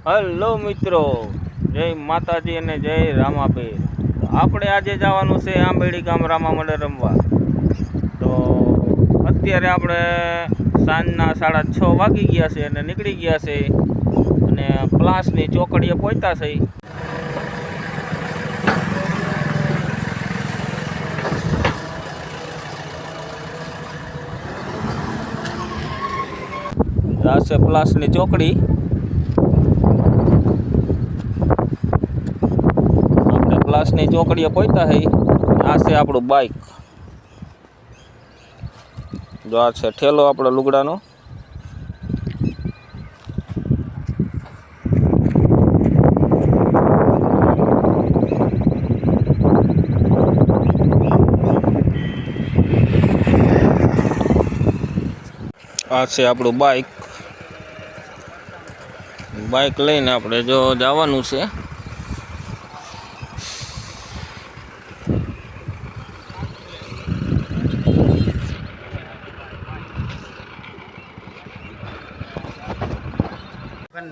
Hello મિત્રો, જય માતાજી અને જય રામાપીર। આપણે આજે જવાનું છે આંબેડી ગામ રામા મંડળ રમવા। તો અત્યારે આપણે સાંજના 6:30 વાગી ગયા છે અને નીકળી ગયા છે અને પ્લાસની ચોકડીએ પહોંચ્યા છે। આ છે પ્લાસની ચોકડી। પ્લાસની ચોકડીએ પહોંચ્યા છે। આ છે આપણું બાઇક, જો આ છે ઠેલો આપણો લુગડાનો। આ છે આપણું બાઇક લઈને આપણે જો જવાનું છે।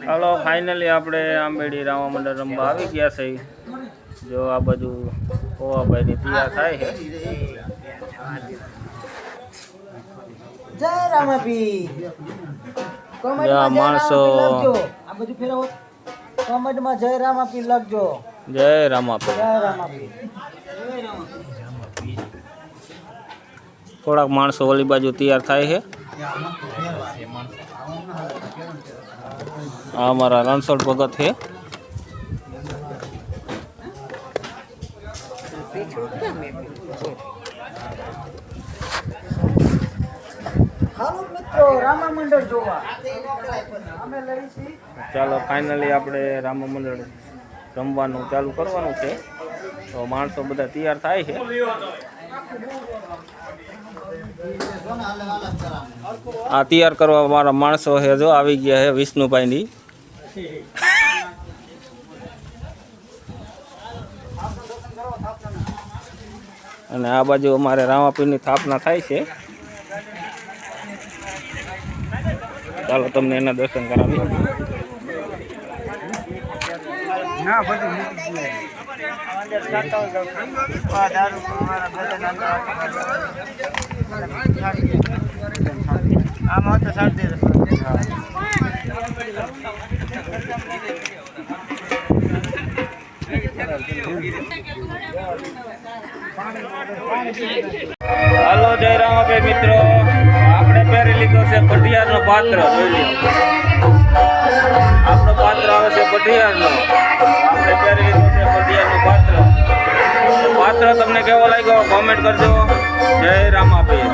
હાલો, ફાઇનલી આપણે આંબેડી રામા મંડળ રમવા આવી ગયા છે। જો આ બાજુ કોવાભાઈની તૈયાર થાય છે। જય રામાપીર। માણસો આ બધું ફેરવો, કોમેન્ટમાં જય રામાપીર લખજો। જય રામાપીર। જય રામાપીર। થોડાક માણસો ઓલી બાજુ તૈયાર થાય છે। આ અમારા રણછોડ ભગત છે। હાલો મિત્રો, રામા મંડળ જોવા અમે લઈશી। ચાલો, ફાઇનલી આપણે રામા મંડળ રમવાનું ચાલુ કરવાનું છે। તો માણસો બધા તૈયાર થાય છે। આ તૈયાર કરવા મારા માણસો છે, જો આવી ગયા છે વિષ્ણુભાઈની। અને આ બાજુ અમારે રામાપીરની સ્થાપના થાય છે। ચાલો, તમને એના દર્શન કરાવી। આમાં તો સાચી હાલો, જય રામાપીર મિત્રો। આપણે પહેરી લીધો છે પઢિયારનો પાત્ર। આપણો પાત્ર આવે છે પઢિયારનો। આપણે પહેરી લીધો છે પઢિયારનો પાત્ર તમને કેવો લાગ્યો કોમેન્ટ કરજો। જય રામાપીર।